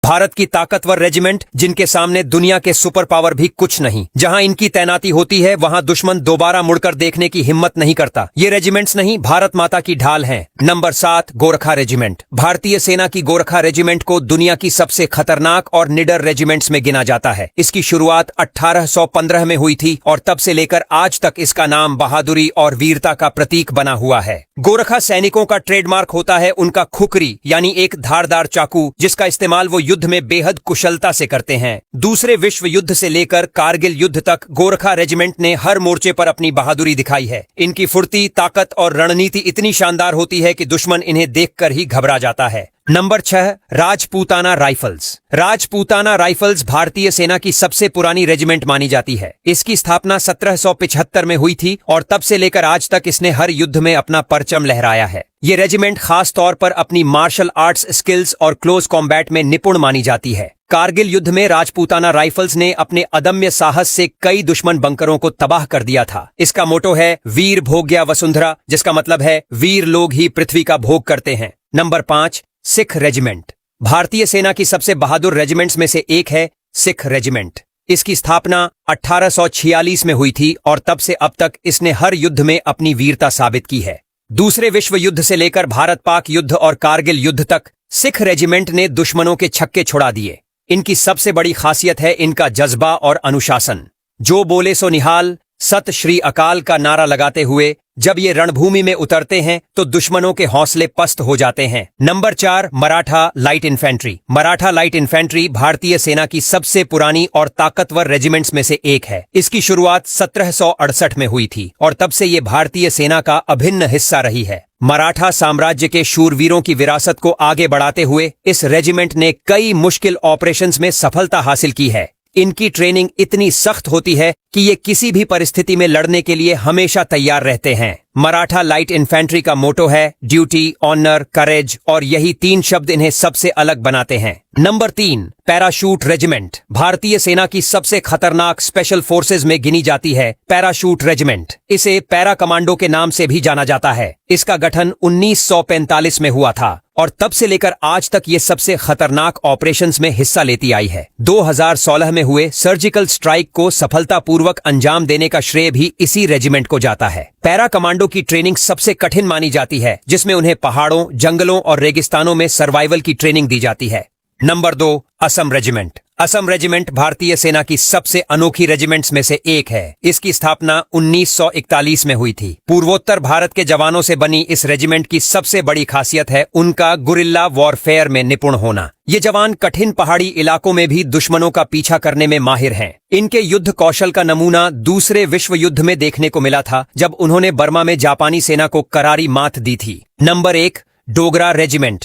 भारत की ताकतवर रेजिमेंट जिनके सामने दुनिया के सुपर पावर भी कुछ नहीं। जहां इनकी तैनाती होती है वहां दुश्मन दोबारा मुड़कर देखने की हिम्मत नहीं करता। ये रेजिमेंट्स नहीं, भारत माता की ढाल हैं। Number 7, Gorkha regiment. भारतीय सेना की गोरखा रेजिमेंट को दुनिया की सबसे खतरनाक और निडर रेजिमेंट्स में गिना जाता है। इसकी शुरुआत 1815 में हुई थी और तब से लेकर आज तक इसका नाम बहादुरी और वीरता का प्रतीक बना हुआ है। गोरखा सैनिकों का ट्रेडमार्क होता है उनका खुखरी, यानी एक धारदार चाकू, जिसका इस्तेमाल वो युद्ध में बेहद कुशलता से करते हैं। दूसरे विश्व युद्ध से लेकर कारगिल युद्ध तक गोरखा रेजिमेंट ने हर मोर्चे पर अपनी बहादुरी दिखाई है। इनकी फुर्ती, ताकत और रणनीति इतनी शानदार होती है कि दुश्मन इन्हें देखकर ही घबरा जाता है। Number 6, Rajputana rifles. Rajputana rifles भारतीय सेना की सबसे पुरानी रेजिमेंट मानी जाती है। इसकी स्थापना 1775 में हुई थी और तब से लेकर आज तक इसने हर युद्ध में अपना परचम लहराया है। ये रेजिमेंट खास तौर पर अपनी मार्शल आर्ट्स स्किल्स और क्लोज कॉम्बैट में निपुण मानी जाती है। कारगिल युद्ध में राजपूताना राइफल्स ने अपने अदम्य साहस से कई दुश्मन बंकरों को तबाह कर दिया था। इसका मोटो है वीर भोग्या वसुंधरा, जिसका मतलब है वीर लोग ही पृथ्वी का भोग करते हैं। Number 5, Sikh regiment. भारतीय सेना की सबसे बहादुर रेजिमेंट्स में से एक है सिख रेजिमेंट। इसकी स्थापना 1846 में हुई थी और तब से अब तक इसने हर युद्ध में अपनी वीरता साबित की है। दूसरे विश्व युद्ध से लेकर भारत पाक युद्ध और कारगिल युद्ध तक सिख रेजिमेंट ने दुश्मनों के छक्के छुड़ा दिए। इनकी सबसे बड़ी खासियत है इनका जज्बा और अनुशासन। जो बोले सो निहाल, सत श्री अकाल का नारा लगाते हुए जब ये रणभूमि में उतरते हैं तो दुश्मनों के हौसले पस्त हो जाते हैं। Number 4, Maratha light infantry. Maratha light infantry भारतीय सेना की सबसे पुरानी और ताकतवर रेजिमेंट्स में से एक है। इसकी शुरुआत 1768 में हुई थी और तब से ये भारतीय सेना का अभिन्न हिस्सा रही है। मराठा साम्राज्य के शूरवीरों की विरासत को आगे बढ़ाते हुए इस रेजिमेंट ने कई मुश्किल ऑपरेशंस में सफलता हासिल की है। इनकी ट्रेनिंग इतनी सख्त होती है कि ये किसी भी परिस्थिति में लड़ने के लिए हमेशा तैयार रहते हैं। मराठा लाइट इन्फेंट्री का मोटो है ड्यूटी, ऑनर, करेज, और यही 3 शब्द इन्हें सबसे अलग बनाते हैं। Number 3, parachute regiment. भारतीय सेना की सबसे खतरनाक स्पेशल फोर्सेज में गिनी जाती है पैराशूट रेजिमेंट। इसे पैरा कमांडो के नाम से भी जाना जाता है। इसका गठन 1945 में हुआ था और तब से लेकर आज तक ये सबसे खतरनाक ऑपरेशंस में हिस्सा लेती आई है। 2016 में हुए सर्जिकल स्ट्राइक को सफलतापूर्वक अंजाम देने का श्रेय भी इसी रेजिमेंट को जाता है। पैरा कमांडो की ट्रेनिंग सबसे कठिन मानी जाती है, जिसमें उन्हें पहाड़ों, जंगलों और रेगिस्तानों में सर्वाइवल की ट्रेनिंग दी जाती है। Number 2, Assam regiment. Assam regiment भारतीय सेना की सबसे अनोखी रेजिमेंट्स में से एक है। इसकी स्थापना 1941 में हुई थी। पूर्वोत्तर भारत के जवानों से बनी इस रेजिमेंट की सबसे बड़ी खासियत है उनका गुरिल्ला वॉरफेयर में निपुण होना। ये जवान कठिन पहाड़ी इलाकों में भी दुश्मनों का पीछा करने में माहिर हैं। इनके युद्ध कौशल का नमूना दूसरे विश्व युद्ध में देखने को मिला था, जब उन्होंने बर्मा में जापानी सेना को करारी मात दी थी। Number 1, Dogra regiment.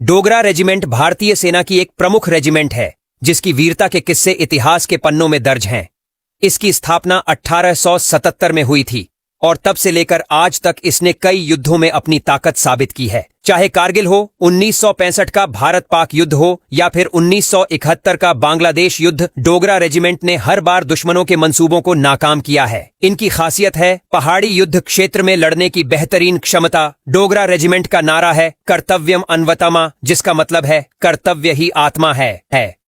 Dogra regiment भारतीय सेना की एक प्रमुख रेजिमेंट है, जिसकी वीरता के किस्से इतिहास के पन्नों में दर्ज हैं। इसकी स्थापना 1877 में हुई थी और तब से लेकर आज तक इसने कई युद्धों में अपनी ताकत साबित की है। चाहे कारगिल हो, 1965 का भारत पाक युद्ध हो या फिर 1971 का बांग्लादेश युद्ध, डोगरा रेजिमेंट ने हर बार दुश्मनों के मंसूबों को नाकाम किया है। इनकी खासियत है पहाड़ी युद्ध क्षेत्र में लड़ने की बेहतरीन क्षमता। डोगरा रेजिमेंट का नारा है कर्तव्यम अन्वतमा, जिसका मतलब है कर्तव्य ही आत्मा है।